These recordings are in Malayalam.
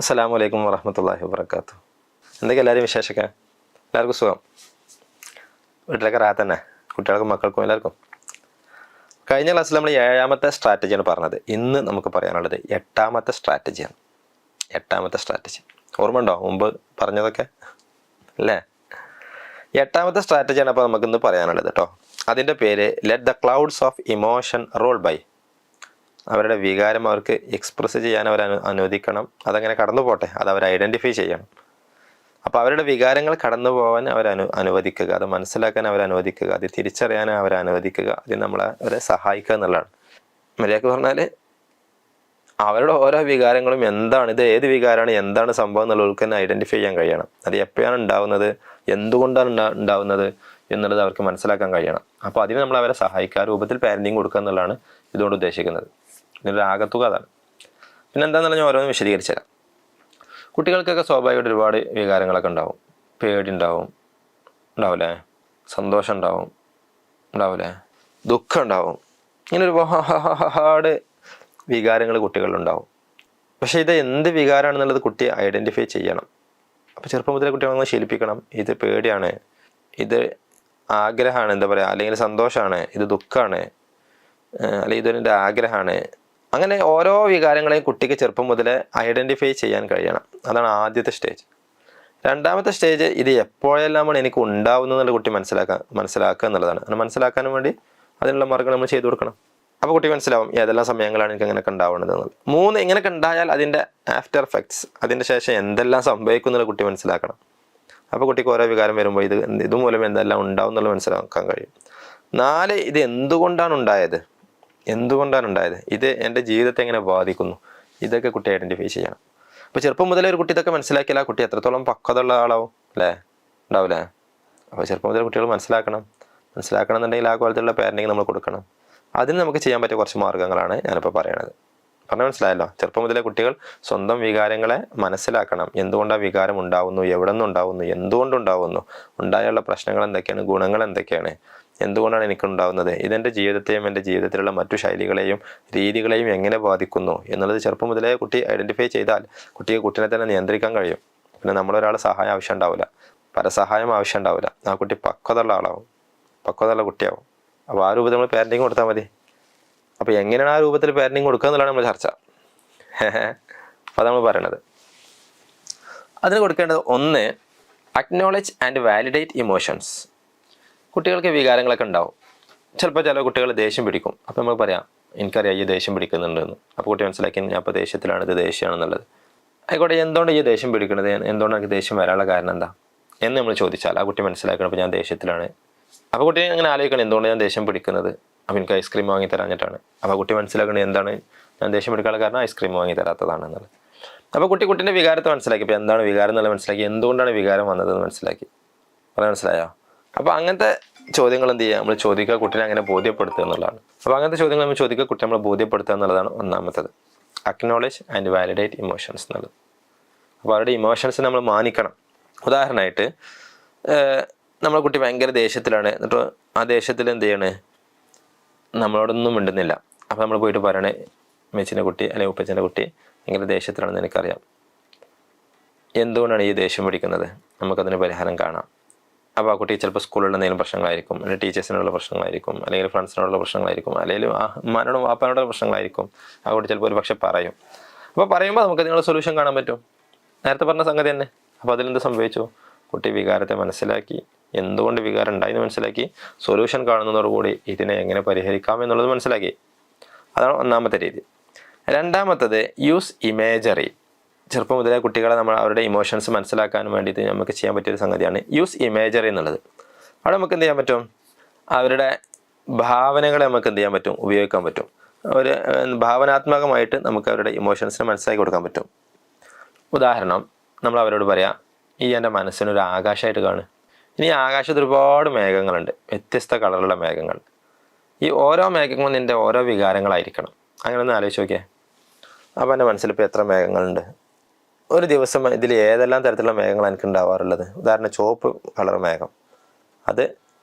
അസ്സലാമു അലൈക്കും വറഹ്മത്തുള്ളാഹി വബറകാതുഹു. എന്തൊക്കെ എല്ലാവരും വിശേഷമൊക്കെ? എല്ലാവർക്കും സുഖം? വീട്ടിലൊക്കെ റാഹത്ത് തന്നെ? കുട്ടികൾക്കും മക്കൾക്കും എല്ലാവർക്കും? കഴിഞ്ഞ ക്ലാസ്സിൽ നമ്മൾ 7ാമത്തെ സ്ട്രാറ്റജിയാണ് പറഞ്ഞത്. ഇന്ന് നമുക്ക് പറയാനുള്ളത് 8ാമത്തെ സ്ട്രാറ്റജിയാണ്. 8ാമത്തെ സ്ട്രാറ്റജി ഓർമ്മ ഉണ്ടോ മുമ്പ് പറഞ്ഞതൊക്കെ അല്ലേ? 8ാമത്തെ സ്ട്രാറ്റജിയാണ് അപ്പോൾ നമുക്കിന്ന് പറയാനുള്ളത് കേട്ടോ. അതിൻ്റെ പേര് let the clouds of emotion roll by. അവരുടെ വികാരം അവർക്ക് എക്സ്പ്രസ് ചെയ്യാൻ അവർ അനുവദിക്കണം. അതങ്ങനെ കടന്നു പോട്ടെ, അത് അവർ ഐഡൻറ്റിഫൈ ചെയ്യണം. അപ്പോൾ അവരുടെ വികാരങ്ങൾ കടന്നു പോകാൻ അവർ അനുവദിക്കുക, അത് മനസ്സിലാക്കാൻ അവർ അനുവദിക്കുക, അത് തിരിച്ചറിയാൻ അവർ അനുവദിക്കുക. അത് അവരെ സഹായിക്കുക എന്നുള്ളതാണ്. മര്യാദക്ക് പറഞ്ഞാൽ അവരുടെ ഓരോ വികാരങ്ങളും എന്താണ്, ഇത് ഏത് വികാരമാണ്, എന്താണ് സംഭവം എന്നുള്ളവർക്ക് തന്നെ ഐഡൻറ്റിഫൈ ചെയ്യാൻ കഴിയണം. അത് എപ്പോഴാണ് ഉണ്ടാവുന്നത്, എന്തുകൊണ്ടാണ് ഉണ്ടാവുന്നത് എന്നുള്ളത് അവർക്ക് മനസ്സിലാക്കാൻ കഴിയണം. അപ്പോൾ അതിന് നമ്മൾ അവരെ സഹായിക്കുക, ആ രൂപത്തിൽ പാരൻറ്റിങ് കൊടുക്കുക എന്നുള്ളതാണ് ഇതുകൊണ്ട് ഉദ്ദേശിക്കുന്നത്. ഇതിൻ്റെ ആകത്തുക അതാണ്. പിന്നെ എന്താണെന്നുള്ള ഞാൻ ഓരോന്നും വിശദീകരിച്ചു തരാം. കുട്ടികൾക്കൊക്കെ സ്വാഭാവികമായിട്ട് ഒരുപാട് വികാരങ്ങളൊക്കെ ഉണ്ടാവും. പേടി ഉണ്ടാവില്ലേ? സന്തോഷം ഉണ്ടാവില്ലേ? ദുഃഖം ഉണ്ടാവും. ഇങ്ങനെ ഒരുപാട് വികാരങ്ങൾ കുട്ടികളിലുണ്ടാവും. പക്ഷേ ഇത് എന്ത് വികാരമാണെന്നുള്ളത് കുട്ടി ഐഡൻറ്റിഫൈ ചെയ്യണം. അപ്പോൾ ചെറുപ്പം മുതലേ കുട്ടികളെ ശീലിപ്പിക്കണം. ഇത് പേടിയാണ്, ഇത് ആഗ്രഹമാണ്, എന്താ പറയുക, അല്ലെങ്കിൽ സന്തോഷമാണ്, ഇത് ദുഃഖമാണ്, അല്ലെങ്കിൽ ഇതൊരു ആഗ്രഹമാണ്. അങ്ങനെ ഓരോ വികാരങ്ങളെയും കുട്ടിക്ക് ചെറുപ്പം മുതലേ ഐഡൻറ്റിഫൈ ചെയ്യാൻ കഴിയണം. അതാണ് ആദ്യത്തെ സ്റ്റേജ്. 2ാമത്തെ സ്റ്റേജ് ഇത് എപ്പോഴെല്ലാമാണ് എനിക്ക് ഉണ്ടാവുന്നതെന്നുള്ള കുട്ടി മനസ്സിലാക്കുക എന്നുള്ളതാണ്. അങ്ങനെ മനസ്സിലാക്കാനും വേണ്ടി അതിനുള്ള മാർഗ്ഗം നമ്മൾ ചെയ്തു കൊടുക്കണം. അപ്പോൾ കുട്ടി മനസ്സിലാവും ഏതെല്ലാം സമയങ്ങളാണ് എനിക്ക് അങ്ങനെയൊക്കെ ഉണ്ടാവുന്നത് എന്നുള്ളത്. 3 ഇങ്ങനെയൊക്കെ ഉണ്ടായാൽ അതിൻ്റെ ആഫ്റ്റർ എഫക്ട്സ്, അതിൻ്റെ ശേഷം എന്തെല്ലാം സംഭവിക്കും എന്നുള്ള കുട്ടി മനസ്സിലാക്കണം. അപ്പോൾ കുട്ടിക്ക് ഓരോ വികാരം വരുമ്പോൾ ഇതുമൂലം എന്തെല്ലാം ഉണ്ടാവും എന്നുള്ളത് മനസ്സിലാക്കാൻ കഴിയും. 4 ഇത് എന്തുകൊണ്ടാണ് ഉണ്ടായത്, ഇത് എൻ്റെ ജീവിതത്തെ എങ്ങനെ ബാധിക്കുന്നു, ഇതൊക്കെ കുട്ടി ഐഡൻറ്റിഫൈ ചെയ്യണം. അപ്പോൾ ചെറുപ്പം മുതലേ ഒരു കുട്ടി ഇതൊക്കെ മനസ്സിലാക്കിയാൽ ആ കുട്ടി എത്രത്തോളം പക്വതയുള്ള ആളാവും അല്ലേ? ഉണ്ടാവില്ലേ? അപ്പോൾ ചെറുപ്പം മുതലേ കുട്ടികൾ മനസ്സിലാക്കണം എന്നുണ്ടെങ്കിൽ ആ കോലത്തിലുള്ള പാരൻറ്റിങ് നമ്മൾ കൊടുക്കണം. അതിന് നമുക്ക് ചെയ്യാൻ പറ്റിയ കുറച്ച് മാർഗ്ഗങ്ങളാണ് ഞാനിപ്പോൾ പറയണത്. പറഞ്ഞാൽ മനസ്സിലായല്ലോ? ചെറുപ്പം മുതലേ കുട്ടികൾ സ്വന്തം വികാരങ്ങളെ മനസ്സിലാക്കണം. എന്തുകൊണ്ടാണ് വികാരം ഉണ്ടാവുന്നു, എവിടെ നിന്നുണ്ടാവുന്നു, എന്തുകൊണ്ടുണ്ടാവുന്നു, ഉണ്ടായുള്ള പ്രശ്നങ്ങൾ എന്തൊക്കെയാണ്, ഗുണങ്ങൾ എന്തൊക്കെയാണ്, എന്തുകൊണ്ടാണ് എനിക്കുണ്ടാവുന്നത്, ഇതെൻ്റെ ജീവിതത്തെയും എൻ്റെ ജീവിതത്തിലുള്ള മറ്റു ശൈലികളെയും രീതികളെയും എങ്ങനെ ബാധിക്കുന്നു എന്നുള്ളത് ചെറുപ്പം മുതലേ കുട്ടി ഐഡൻറ്റിഫൈ ചെയ്താൽ കുട്ടിനെ തന്നെ നിയന്ത്രിക്കാൻ കഴിയും. പിന്നെ നമ്മളൊരാൾ സഹായം ആവശ്യം ഉണ്ടാവില്ല, പരസഹായം ആവശ്യം ഉണ്ടാവില്ല. ആ കുട്ടി പക്വതയുള്ള ആളാവും, പക്വതയുള്ള കുട്ടിയാവും. അപ്പോൾ ആ രൂപത്തിൽ നമ്മൾ പാരൻറ്റിങ് കൊടുത്താൽ മതി. അപ്പോൾ എങ്ങനെയാണ് ആ രൂപത്തിൽ പാരൻറ്റിങ് കൊടുക്കുക എന്നുള്ളതാണ് നമ്മൾ ചർച്ച. അപ്പോൾ നമ്മൾ പറയണത് അതിന് കൊടുക്കേണ്ടത് 1 അക്നോളജ് ആൻഡ് വാലിഡേറ്റ് ഇമോഷൻസ്. കുട്ടികൾക്ക് വികാരങ്ങളൊക്കെ ഉണ്ടാവും. ചിലപ്പോൾ ചില കുട്ടികൾ ദേഷ്യം പിടിക്കും. അപ്പോൾ നമുക്ക് പറയാം, എനിക്കറിയാം ഈ ദേഷ്യം പിടിക്കുന്നുണ്ടെന്ന്. അപ്പോൾ കുട്ടി മനസ്സിലാക്കി ഞാൻ ഇപ്പോൾ ദേഷ്യത്തിലാണ്, ഇത് ദേഷ്യമാണെന്നുള്ളത്. ആയിക്കോട്ടെ, എന്തുകൊണ്ട് ഈ ദേഷ്യം പിടിക്കുന്നത്, എന്തുകൊണ്ട് എനിക്ക് ദേഷ്യം വരാനുള്ള കാരണം എന്താ എന്ന് നമ്മൾ ചോദിച്ചാൽ ആ കുട്ടി മനസ്സിലാക്കണം അപ്പോൾ ഞാൻ ദേഷ്യത്തിലാണ്. അപ്പോൾ കുട്ടി അങ്ങനെ ആലോചിക്കണം എന്തുകൊണ്ട് ഞാൻ ദേഷ്യം പിടിക്കുന്നത്. അപ്പോൾ എനിക്ക് ഐസ്ക്രീം വാങ്ങി തരാഞ്ഞിട്ടാണ്. അപ്പോൾ കുട്ടി മനസ്സിലാക്കണം എന്താണ് ഞാൻ ദേഷ്യം പിടിക്കാനുള്ള കാരണം, ഐസ്ക്രീം വാങ്ങി തരാത്തതാണെന്നുള്ളത്. അപ്പോൾ കുട്ടിൻ്റെ വികാരത്തെ മനസ്സിലാക്കി. അപ്പോൾ എന്താണ് വികാരം എന്നുള്ളത് മനസ്സിലാക്കി, എന്തുകൊണ്ടാണ് വികാരം വന്നതെന്ന് മനസ്സിലാക്കി. പറയാൻ മനസ്സിലായോ? അപ്പോൾ അങ്ങനത്തെ ചോദ്യങ്ങൾ എന്ത് ചെയ്യുക, നമ്മൾ ചോദിക്കുക, കുട്ടിനെ അങ്ങനെ ബോധ്യപ്പെടുത്തുക എന്നുള്ളതാണ്. അപ്പോൾ അങ്ങനത്തെ ചോദ്യങ്ങൾ നമ്മൾ ചോദിക്കുക, കുട്ടി നമ്മൾ ബോധ്യപ്പെടുത്തുക എന്നുള്ളതാണ് 1ാമത്തത്. അക്നോളജ് ആൻഡ് വാലിഡേറ്റ് ഇമോഷൻസ് എന്നുള്ളത്. അപ്പോൾ അവരുടെ ഇമോഷൻസ് നമ്മൾ മാനിക്കണം. ഉദാഹരണമായിട്ട് നമ്മളെ കുട്ടി ഭയങ്കര ദേഷ്യത്തിലാണ്, എന്നിട്ട് ആ ദേഷ്യത്തിൽ എന്ത് ചെയ്യണേ, നമ്മളോടൊന്നും മിണ്ടുന്നില്ല. അപ്പോൾ നമ്മൾ പോയിട്ട് പറയണേ, മെച്ചിൻ്റെ കുട്ടി അല്ലെങ്കിൽ ഉപ്പച്ചൻ്റെ കുട്ടി ഭയങ്കര ദേഷ്യത്തിലാണെന്ന് എനിക്കറിയാം, എന്തുകൊണ്ടാണ് ഈ ദേഷ്യം പിടിക്കുന്നത്, നമുക്കതിന് പരിഹാരം കാണാം. അപ്പോൾ ആ കുട്ടി ചിലപ്പോൾ സ്കൂളിലുള്ള എന്തെങ്കിലും പ്രശ്നങ്ങളായിരിക്കും, അല്ലെങ്കിൽ ടീച്ചേഴ്സിനുള്ള പ്രശ്നങ്ങളായിരിക്കും, അല്ലെങ്കിൽ ഫ്രണ്ട്സിനോടുള്ള പ്രശ്നങ്ങളായിരിക്കും, അല്ലെങ്കിൽ അമ്മനോടും വാപ്പാനോടുള്ള പ്രശ്നങ്ങളായിരിക്കും. ആ കുട്ടി ചിലപ്പോൾ ഒരു പക്ഷേ പറയും. അപ്പോൾ പറയുമ്പോൾ നമുക്ക് അതിനുള്ള സൊല്യൂഷൻ കാണാൻ പറ്റും. നേരത്തെ പറഞ്ഞ സംഗതി തന്നെ. അപ്പോൾ അതിലെന്ത് സംഭവിച്ചു, കുട്ടി വികാരത്തെ മനസ്സിലാക്കി, എന്തുകൊണ്ട് വികാരം ഉണ്ടായെന്ന് മനസ്സിലാക്കി, സൊല്യൂഷൻ കാണുന്നതോടുകൂടി ഇതിനെ എങ്ങനെ പരിഹരിക്കാം എന്നുള്ളത് മനസ്സിലാക്കി. അതാണ് 1ാമത്തെ രീതി. 2ാമത്തത് യൂസ് ഇമേജറി. ചെറുപ്പം മുതലേ കുട്ടികളെ നമ്മൾ അവരുടെ ഇമോഷൻസ് മനസ്സിലാക്കാൻ വേണ്ടിയിട്ട് നമുക്ക് ചെയ്യാൻ പറ്റിയൊരു സംഗതിയാണ് യൂസ് ഇമേജറി എന്നുള്ളത്. അവിടെ നമുക്ക് എന്ത് ചെയ്യാൻ പറ്റും, അവരുടെ ഭാവനകളെ നമുക്ക് എന്ത് ചെയ്യാൻ പറ്റും, ഉപയോഗിക്കാൻ പറ്റും. ഒരു ഭാവനാത്മകമായിട്ട് നമുക്ക് അവരുടെ ഇമോഷൻസിനെ മനസ്സിലാക്കി കൊടുക്കാൻ പറ്റും. ഉദാഹരണം, നമ്മൾ അവരോട് പറയാം, ഈ എൻ്റെ മനസ്സിനൊരു ആകാശമായിട്ട് കാണും. ഇനി ആകാശത്ത് ഒരുപാട് മേഘങ്ങളുണ്ട്, വ്യത്യസ്ത കളറുള്ള മേഘങ്ങൾ. ഈ ഓരോ മേഘങ്ങളും നിൻ്റെ ഓരോ വികാരങ്ങളായിരിക്കണം. അങ്ങനെ ഒന്ന് ആലോചിച്ച് നോക്കിയേ. അപ്പോൾ എൻ്റെ മനസ്സിലിപ്പോൾ എത്ര മേഘങ്ങളുണ്ട്, ഒരു ദിവസം ഇതിൽ ഏതെല്ലാം തരത്തിലുള്ള മേഘങ്ങൾ എനിക്ക് ഉണ്ടാവാറുള്ളത്. ഉദാഹരണം, ചുവപ്പ് കളർ മേഘം, അത്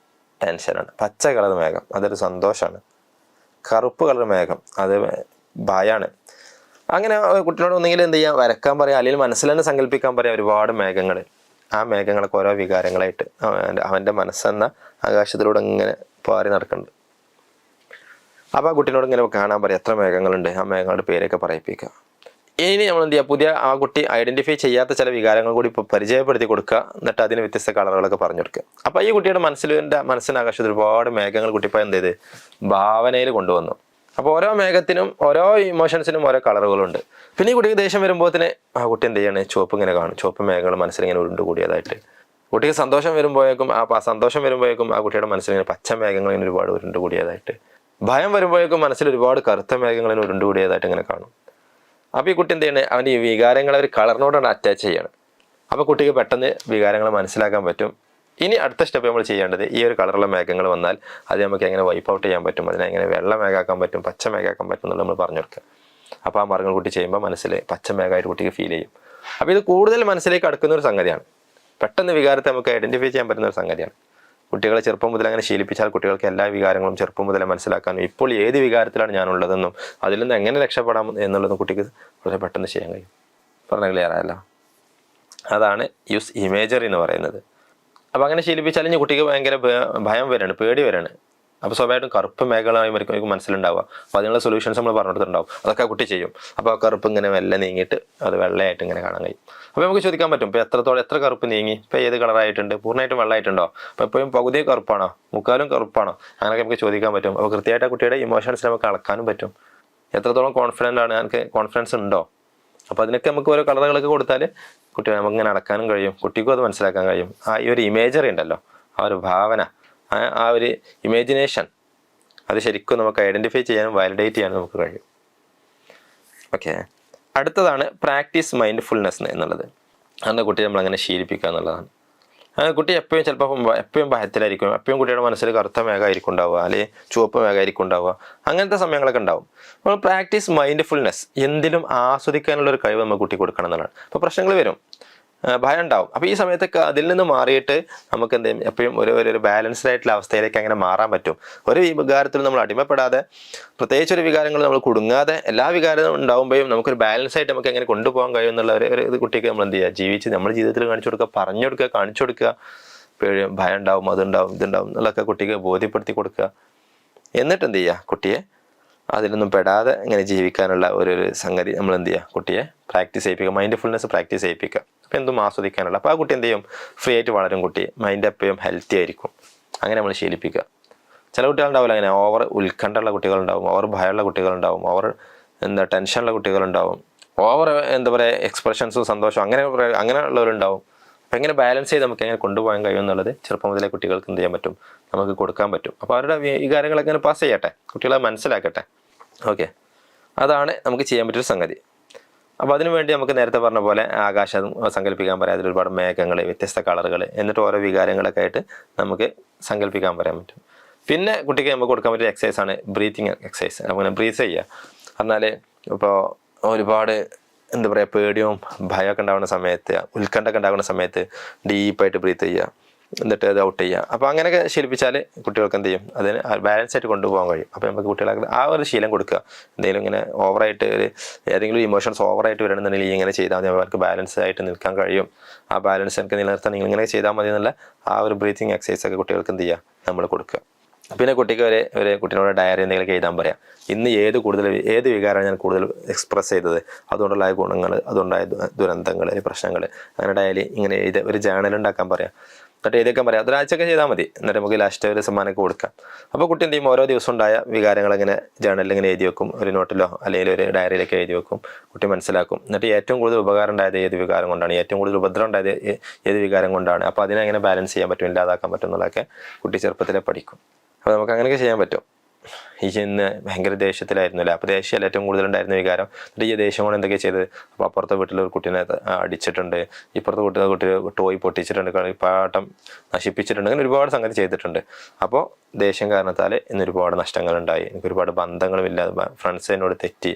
ടെൻഷനാണ്. പച്ച കളർ മേഘം, അതൊരു സന്തോഷമാണ്. കറുപ്പ് കളർ മേഘം, അത് ഭയമാണ്. അങ്ങനെ കുട്ടിയോട് ഒന്നെങ്കിൽ എന്ത് ചെയ്യാം, വരക്കാൻ പറയാം, അല്ലെങ്കിൽ മനസ്സിൽ തന്നെ സങ്കല്പിക്കാൻ പറയാം ഒരുപാട് മേഘങ്ങൾ. ആ മേഘങ്ങളൊക്കെ ഓരോ വികാരങ്ങളായിട്ട് അവൻ്റെ മനസ്സെന്ന ആകാശത്തിലൂടെ ഇങ്ങനെ പാറി നടക്കുന്നുണ്ട്. അപ്പോൾ ആ കുട്ടീനോട് ഇങ്ങനെ കാണാൻ പറയാം എത്ര മേഘങ്ങളുണ്ട്, ആ മേഘങ്ങളുടെ പേരൊക്കെ പറയിപ്പിക്കുക. ഇനി നമ്മൾ എന്ത് ചെയ്യുക, പുതിയ ആ കുട്ടി ഐഡൻറ്റിഫൈ ചെയ്യാത്ത ചില വികാരങ്ങൾ കൂടി ഇപ്പോൾ പരിചയപ്പെടുത്തി കൊടുക്കുക. എന്നിട്ട് അതിന് വ്യത്യസ്ത കളറുകളൊക്കെ പറഞ്ഞു കൊടുക്കുക. അപ്പോൾ ഈ കുട്ടിയുടെ മനസ്സിന് ആകാശത്തിൽ ഒരുപാട് മേഘങ്ങൾ കുട്ടിപ്പോൾ എന്ത് ചെയ്ത് ഭാവനയിൽ കൊണ്ടുവന്നു. അപ്പോൾ ഓരോ മേഘത്തിനും ഓരോ ഇമോഷൻസിനും ഓരോ കളറുകളുണ്ട്. പിന്നെ ഈ കുട്ടിക്ക് ദേഷ്യം വരുമ്പോഴത്തേന് ആ കുട്ടി എന്ത് ചെയ്യാണ്, ചുവപ്പ് ഇങ്ങനെ കാണും, ചുവപ്പ് മേഘങ്ങൾ മനസ്സിലിങ്ങനെ ഉരുണ്ടുകൂടിയതായിട്ട്. കുട്ടിക്ക് സന്തോഷം വരുമ്പോഴേക്കും ആ കുട്ടിയുടെ മനസ്സിലിങ്ങനെ പച്ച മേഘങ്ങൾ ഇങ്ങനെ ഒരുപാട് ഉരുണ്ടുകൂടിയതായിട്ട്. ഭയം വരുമ്പോഴേക്കും മനസ്സിൽ ഒരുപാട് കറുത്ത മേഘങ്ങൾ ഇങ്ങനെ ഉരുണ്ടുകൂടിയതായിട്ട് ഇങ്ങനെ കാണും. അപ്പോൾ ഈ കുട്ടി എന്ത് ചെയ്യണേ, അവൻ്റെ ഈ വികാരങ്ങളെ ഒരു കളറിനോടാണ് അറ്റാച്ച് ചെയ്യണം. അപ്പോൾ കുട്ടിക്ക് പെട്ടെന്ന് വികാരങ്ങൾ മനസ്സിലാക്കാൻ പറ്റും. ഇനി അടുത്ത സ്റ്റെപ്പ് നമ്മൾ ചെയ്യേണ്ടത്, ഈ ഒരു കളറുള്ള മേഘങ്ങൾ വന്നാൽ അത് നമുക്ക് എങ്ങനെ വൈപ്പ് ഔട്ട് ചെയ്യാൻ പറ്റും, അതിനെ എങ്ങനെ വെള്ള മേഘാക്കാൻ പറ്റും, പച്ച മേഘാക്കാൻ പറ്റും എന്നുള്ളത് നമ്മൾ പറഞ്ഞു കൊടുക്കുക. അപ്പോൾ ആ മാർഗ്ഗങ്ങൾ കുട്ടി ചെയ്യുമ്പോൾ മനസ്സിൽ പച്ച മേഘമായിട്ട് കുട്ടിക്ക് ഫീൽ ചെയ്യും. അപ്പോൾ ഇത് കൂടുതൽ മനസ്സിലേക്ക് അടുക്കുന്ന ഒരു സംഗതിയാണ്. പെട്ടെന്ന് വികാരത്തെ നമുക്ക് ഐഡൻറ്റിഫൈ ചെയ്യാൻ പറ്റുന്ന ഒരു സംഗതിയാണ്. കുട്ടികളെ ചെറുപ്പം മുതൽ അങ്ങനെ ശീലിപ്പിച്ചാൽ കുട്ടികൾക്ക് എല്ലാ വികാരങ്ങളും ചെറുപ്പം മുതലേ മനസ്സിലാക്കാനും ഇപ്പോൾ ഏത് വികാരത്തിലാണ് ഞാനുള്ളതെന്നും അതിൽ നിന്ന് എങ്ങനെ രക്ഷപ്പെടാം എന്നുള്ളതും കുട്ടിക്ക് വളരെ പെട്ടെന്ന് ചെയ്യാൻ കഴിയും. പറഞ്ഞ ക്ലിയർ ആയല്ലോ? അതാണ് യൂസ് ഇമേജറി എന്ന് പറയുന്നത്. അപ്പോൾ അങ്ങനെ ശീലിപ്പിച്ചാൽ ഇനി കുട്ടിക്ക് ഭയങ്കര ഭയം വരാണ്, പേടി വരാണ്. അപ്പോൾ സ്വാഭാവികമായിട്ടും കറുപ്പ് മേഖലയായി വരയ്ക്കും മനസ്സിലുണ്ടാവുക. അപ്പോൾ അതിനുള്ള സൊല്യൂഷൻസ് നമ്മൾ പറഞ്ഞിട്ടുണ്ടാവും. അതൊക്കെ കുട്ടി ചെയ്യും. അപ്പോൾ ആ കറുപ്പ് ഇങ്ങനെ വെള്ള നീങ്ങിയിട്ട് അത് വെള്ളയായിട്ട് ഇങ്ങനെ കാണാൻ കഴിയും. അപ്പോൾ നമുക്ക് ചോദിക്കാൻ പറ്റും, ഇപ്പോൾ എത്ര കറുപ്പ് നീങ്ങി, ഇപ്പോൾ ഏത് കളറായിട്ടുണ്ട്, പൂർണ്ണമായിട്ടും വെള്ളമായിട്ടുണ്ടോ, അപ്പോൾ എപ്പോഴും പകുതി കറുപ്പാണോ, മുക്കാലും കറുപ്പാണോ, അങ്ങനെയൊക്കെ നമുക്ക് ചോദിക്കാൻ പറ്റും. അപ്പോൾ കൃത്യമായിട്ട് കുട്ടിയുടെ ഇമോഷൻസ് നമുക്ക് അളക്കാനും പറ്റും. എത്രത്തോളം കോൺഫിഡൻ്റ് ആണ്, എനിക്ക് കോൺഫിഡൻസ് ഉണ്ടോ. അപ്പോൾ അതിനൊക്കെ നമുക്ക് ഓരോ കളറുകളൊക്കെ കൊടുത്താൽ കുട്ടികളെ നമുക്ക് ഇങ്ങനെ അടക്കാനും കഴിയും, കുട്ടിക്കും അത് മനസ്സിലാക്കാൻ കഴിയും. ഈ ഒരു ഇമേജറി ഉണ്ടല്ലോ, ആ ഒരു ഭാവന, ആ ഒരു ഇമാജിനേഷൻ, അത് ശരിക്കും നമുക്ക് ഐഡൻറ്റിഫൈ ചെയ്യാനും വാലിഡേറ്റ് ചെയ്യാനും നമുക്ക് കഴിയും. ഓക്കെ, അടുത്തതാണ് പ്രാക്ടീസ് മൈൻഡ്ഫുൾനെസ് എന്നുള്ളത്. അന്ന് കുട്ടിയെ നമ്മളങ്ങനെ ശീലിപ്പിക്കുക എന്നുള്ളതാണ്. കുട്ടി എപ്പോഴും ഭയത്തിലായിരിക്കും, എപ്പോഴും കുട്ടിയുടെ മനസ്സിൽ കറുത്ത മേഘമായിരിക്കും ഉണ്ടാവുക, അല്ലെങ്കിൽ ചുവപ്പ് മേഘമായിരിക്കും ഉണ്ടാവുക. അങ്ങനത്തെ സമയങ്ങളൊക്കെ ഉണ്ടാവും. നമ്മൾ പ്രാക്ടീസ് മൈൻഡ്ഫുൾനെസ്, എന്തിലും ആസ്വദിക്കാനുള്ളൊരു കഴിവ് നമ്മൾ കുട്ടി കൊടുക്കണം എന്നുള്ളതാണ്. അപ്പോൾ പ്രശ്നങ്ങൾ വരും, ഭയം ഉണ്ടാവും. അപ്പോൾ ഈ സമയത്തൊക്കെ അതിൽ നിന്ന് മാറിയിട്ട് നമുക്ക് എന്ത് ചെയ്യും, എപ്പോഴും ഒരു ബാലൻസ്ഡ് ആയിട്ടുള്ള അവസ്ഥയിലേക്ക് അങ്ങനെ മാറാൻ പറ്റും. ഒരു വികാരത്തിലും നമ്മൾ അടിമപ്പെടാതെ, പ്രത്യേകിച്ച് ഒരു വികാരങ്ങൾ നമ്മൾ കുടുങ്ങാതെ, എല്ലാ വികാരവും ഉണ്ടാകുമ്പോഴും നമുക്കൊരു ബാലൻസ് ആയിട്ട് നമുക്ക് എങ്ങനെ കൊണ്ടുപോകാൻ കഴിയും എന്നുള്ള ഒരു കുട്ടിക്ക് നമ്മൾ എന്ത് ചെയ്യുക, നമ്മുടെ ജീവിതത്തിൽ കാണിച്ചു കൊടുക്കുക, പറഞ്ഞു കൊടുക്കുക, കാണിച്ചു കൊടുക്കുക. ഭയം ഉണ്ടാവും, അതുണ്ടാവും, ഇതുണ്ടാവും എന്നുള്ളതൊക്കെ കുട്ടിക്ക് ബോധ്യപ്പെടുത്തി കൊടുക്കുക. എന്നിട്ട് എന്ത് ചെയ്യുക, കുട്ടിയെ അതിലൊന്നും പെടാതെ ഇങ്ങനെ ജീവിക്കാനുള്ള ഒരു സംഗതി നമ്മൾ എന്ത് ചെയ്യുക, കുട്ടിയെ പ്രാക്ടീസ് ചെയ്യിപ്പിക്കുക, മൈൻഡ്ഫുൾനെസ് പ്രാക്ടീസ് ചെയ്യിപ്പിക്കുക. അപ്പോൾ എന്തും ആസ്വദിക്കാനുള്ള. അപ്പോൾ ആ കുട്ടി എന്ത് ചെയ്യും, ഫ്രീ ആയിട്ട് വളരും. കുട്ടി മൈൻഡ് എപ്പോഴും ഹെൽത്തി ആയിരിക്കും. അങ്ങനെ നമ്മൾ ശീലിപ്പിക്കുക. ചില കുട്ടികളുണ്ടാവില്ല അങ്ങനെ, ഓവർ ഉത്കണ്ഠയുള്ള കുട്ടികളുണ്ടാവും, ഓവർ ഭയമുള്ള കുട്ടികളുണ്ടാവും, ഓവർ ടെൻഷനുള്ള കുട്ടികളുണ്ടാവും, ഓവർ എക്സ്പ്രഷൻസും സന്തോഷം അങ്ങനെയുള്ളവരുണ്ടാവും. അപ്പോൾ എങ്ങനെ ബാലൻസ് ചെയ്ത് നമുക്ക് എങ്ങനെ കൊണ്ടുപോകാൻ കഴിയും എന്നുള്ളത് ചെറുപ്പം മുതലേ കുട്ടികൾക്ക് എന്ത് ചെയ്യാൻ പറ്റും, നമുക്ക് കൊടുക്കാൻ പറ്റും. അപ്പോൾ അവരുടെ ഈ കാര്യങ്ങളൊക്കെ ഇങ്ങനെ പാസ് ചെയ്യട്ടെ, കുട്ടികളെ മനസ്സിലാക്കട്ടെ. ഓക്കെ, അതാണ് നമുക്ക് ചെയ്യാൻ പറ്റിയൊരു സംഗതി. അപ്പോൾ അതിനുവേണ്ടി നമുക്ക് നേരത്തെ പറഞ്ഞ പോലെ ആകാശം സങ്കല്പിക്കാൻ പറയാം, അതിൽ ഒരുപാട് മേഘങ്ങൾ, വ്യത്യസ്ത കളറുകൾ, എന്നിട്ട് ഓരോ വികാരങ്ങളൊക്കെ ആയിട്ട് നമുക്ക് സങ്കല്പിക്കാൻ പറയാൻ പറ്റും. പിന്നെ കുട്ടിക്ക് നമുക്ക് കൊടുക്കാൻ പറ്റിയ എക്സസൈസാണ് ബ്രീത്തിങ് എക്സസൈസ്. അങ്ങനെ ബ്രീത്ത് ചെയ്യുക പറഞ്ഞാൽ, ഇപ്പോൾ ഒരുപാട് പേടിയും ഭയമൊക്കെ ഉണ്ടാകുന്ന സമയത്ത്, ഉത്കണ്ഠയൊക്കെ ഉണ്ടാകുന്ന സമയത്ത് ഡീപ്പായിട്ട് ബ്രീത്ത് ചെയ്യുക, എന്നിട്ട് അത് ഔട്ട് ചെയ്യുക. അപ്പോൾ അങ്ങനെയൊക്കെ ശീലിപ്പിച്ചാൽ കുട്ടികൾക്ക് എന്ത് ചെയ്യും, അതിന് ബാലൻസ് ആയിട്ട് കൊണ്ടുപോകാൻ കഴിയും. അപ്പോൾ നമുക്ക് കുട്ടികൾക്ക് ആ ഒരു ശീലം കൊടുക്കുക. എന്തെങ്കിലും ഇങ്ങനെ ഓവറായിട്ട് ഏതെങ്കിലും ഇമോഷൻസ് ഓവറായിട്ട് വരണമെന്നുണ്ടെങ്കിൽ ഇങ്ങനെ ചെയ്താൽ മതി, അവർക്ക് ബാലൻസ് ആയിട്ട് നിൽക്കാൻ കഴിയും. ആ ബാലൻസ് എനിക്ക് നിലനിർത്താൻ നിങ്ങൾ ഇങ്ങനെ ചെയ്താൽ മതി എന്നുള്ള ആ ഒരു ബ്രീത്തിങ് എക്സസൈസ് ഒക്കെ കുട്ടികൾക്ക് എന്ത് ചെയ്യുക, നമ്മൾ കൊടുക്കുക. പിന്നെ കുട്ടിക്ക് ഒരു കുട്ടീനോട് ഡയറി എന്തെങ്കിലും എഴുതാൻ പറയാം. ഇന്ന് ഏത് വികാരമാണ് ഞാൻ കൂടുതൽ എക്സ്പ്രസ് ചെയ്തത്, അതുകൊണ്ടുള്ള ഗുണങ്ങൾ, അതുകൊണ്ടായ ദുരന്തങ്ങൾ, പ്രശ്നങ്ങൾ, അങ്ങനെ ഡയറി ഇങ്ങനെ ഒരു ജേണൽ ഉണ്ടാക്കാൻ പറയാം. എന്നിട്ട് എഴുതിയേക്കാൻ പറയാം. അതൊരാഴ്ചയൊക്കെ ചെയ്താൽ മതി. എന്നിട്ട് നമുക്ക് ലാസ്റ്റ് ഒരു സമ്മാനമൊക്കെ കൊടുക്കാം. അപ്പോൾ കുട്ടി എന്ത് ചെയ്യും, ഓരോ ദിവസം ഉണ്ടായ വികാരങ്ങൾ ഇങ്ങനെ ജേണലിൽ ഇങ്ങനെ എഴുതി വെക്കും, ഒരു നോട്ടിലോ അല്ലെങ്കിൽ ഒരു ഡയറിയിലൊക്കെ എഴുതി വെക്കും. കുട്ടി മനസ്സിലാക്കും. എന്നിട്ട് ഏറ്റവും കൂടുതൽ ഉപകാരം ഉണ്ടായത് ഏത് വികാരം കൊണ്ടാണ്, ഏറ്റവും കൂടുതൽ ഉപദ്രവം ഉണ്ടായത് ഏത് വികാരം കൊണ്ടാണ്, അപ്പോൾ അതിനെ എങ്ങനെ ബാലൻസ് ചെയ്യാൻ പറ്റും, ഇല്ലാതാക്കാൻ പറ്റും എന്നുള്ളതൊക്കെ കുട്ടി ചെറുപ്പത്തിലെ പഠിക്കും. അപ്പോൾ നമുക്ക് അങ്ങനെയൊക്കെ ചെയ്യാൻ പറ്റും. ഈ ഇന്ന് ഭയങ്കര ദേഷ്യത്തിലായിരുന്നില്ല, അപ്പോൾ ദേഷ്യമല്ല ഏറ്റവും കൂടുതലുണ്ടായിരുന്ന വികാരം. എന്നിട്ട് ഈ ദേഷ്യം കൊണ്ട് എന്തൊക്കെയാണ് ചെയ്തത്, അപ്പോൾ അപ്പുറത്തെ വീട്ടിലൊരു കുട്ടീനെ അടിച്ചിട്ടുണ്ട്, ഇപ്പുറത്തെ കുട്ടി ടോയ് പൊട്ടിച്ചിട്ടുണ്ട്, കളിപ്പാട്ടം നശിപ്പിച്ചിട്ടുണ്ട്, അങ്ങനെ ഒരുപാട് സംഗതി ചെയ്തിട്ടുണ്ട്. അപ്പോൾ ദേഷ്യം കാരണത്താൽ ഇന്ന് ഒരുപാട് നഷ്ടങ്ങളുണ്ടായി, എനിക്ക് ഒരുപാട് ബന്ധങ്ങളുമില്ലാതെ, ഫ്രണ്ട്സ് എന്നോട് തെറ്റി,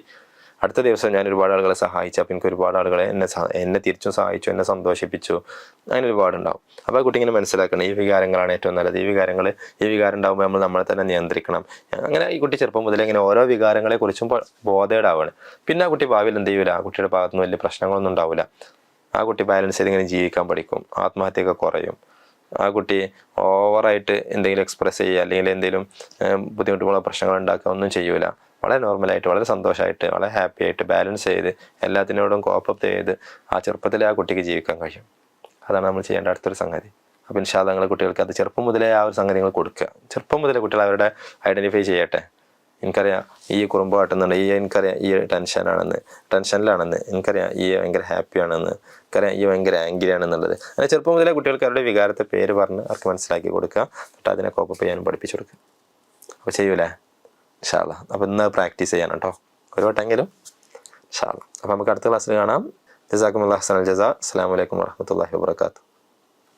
അടുത്ത ദിവസം ഞാൻ ഒരുപാട് ആളുകളെ സഹായിച്ചു, അപ്പോൾ എനിക്ക് ഒരുപാട് ആളുകളെ എന്നെ തിരിച്ചും സഹായിച്ചു, എന്നെ സന്തോഷിപ്പിച്ചു, അങ്ങനെ ഒരുപാടുണ്ടാവും. അപ്പോൾ ആ കുട്ടി ഇങ്ങനെ മനസ്സിലാക്കണം ഈ വികാരങ്ങളാണ് ഏറ്റവും നല്ലത്, ഈ വികാരം ഉണ്ടാകുമ്പോൾ നമ്മൾ നമ്മളെ തന്നെ നിയന്ത്രിക്കണം. അങ്ങനെ ഈ കുട്ടി ചെറുപ്പം മുതലേ ഇങ്ങനെ ഓരോ വികാരങ്ങളെക്കുറിച്ചും ബോധേഡാവാണ്. പിന്നെ ആ കുട്ടി ഭാവിയിൽ എന്ത് ചെയ്യൂല, ആ കുട്ടിയുടെ ഭാഗത്തുനിന്ന് വലിയ പ്രശ്നങ്ങളൊന്നും ഉണ്ടാവില്ല. ആ കുട്ടി ബാലൻസ് ചെയ്ത് ഇങ്ങനെ ജീവിക്കാൻ പഠിക്കും, ആത്മഹത്യയൊക്കെ കുറയും. ആ കുട്ടി ഓവറായിട്ട് എന്തെങ്കിലും എക്സ്പ്രസ് ചെയ്യുക അല്ലെങ്കിൽ എന്തെങ്കിലും ബുദ്ധിമുട്ടുകളോ പ്രശ്നങ്ങളോ ഉണ്ടാക്കുക ഒന്നും ചെയ്യൂല. വളരെ നോർമലായിട്ട്, വളരെ സന്തോഷമായിട്ട്, വളരെ ഹാപ്പി ആയിട്ട് ബാലൻസ് ചെയ്ത് എല്ലാത്തിനോടും കോപ്പപ്പ് ചെയ്ത് ആ ചെറുപ്പത്തിലെ ആ കുട്ടിക്ക് ജീവിക്കാൻ കഴിയും. അതാണ് നമ്മൾ ചെയ്യേണ്ട അടുത്തൊരു സംഗതി. അപ്പോൾ ഇൻഷാ അല്ലാഹ് നിങ്ങൾ കുട്ടികൾക്ക് അത് ചെറുപ്പം മുതലേ ആ ഒരു സംഗതി നിങ്ങൾ കൊടുക്കുക. ചെറുപ്പം മുതലേ കുട്ടികൾ അവരുടെ ഐഡൻറ്റിഫൈ ചെയ്യട്ടെ. എനിക്കറിയാം ഈ കുറുമ്പ് കാട്ടുന്നുണ്ട്, എനിക്കറിയാം ഈ ടെൻഷനിലാണെന്ന്, എനിക്കറിയാം ഈ ഭയങ്കര ഹാപ്പിയാണെന്ന്, എനിക്കറിയാം ഈ ഭയങ്കര ആംഗ്രി ആണെന്നുള്ളത്. അങ്ങനെ ചെറുപ്പം മുതലേ കുട്ടികൾക്ക് അവരുടെ വികാരത്തെ പേര് പറഞ്ഞ് അവർക്ക് മനസ്സിലാക്കി കൊടുക്കുക, എന്നിട്ട് അതിനെ കോപ്പപ്പ് ചെയ്യാനും പഠിപ്പിച്ചു കൊടുക്കുക. അപ്പോൾ ചെയ്യൂലേ ഇൻഷാ അല്ലാഹ്. അപ്പോൾ ഇന്ന് പ്രാക്ടീസ് ചെയ്യണം കേട്ടോ, ഒരു വട്ടെങ്കിലും ഇൻഷാ അല്ലാഹ്. അപ്പോൾ നമുക്ക് അടുത്ത ക്ലാസ്സിൽ കാണാം. ജസാക്കുമുല്ലാഹ് ഹസനൽ ജസാ. അസ്സലാമു അലൈക്കും വറഹ്മത്തുള്ളാഹി വബറകാതുഹു.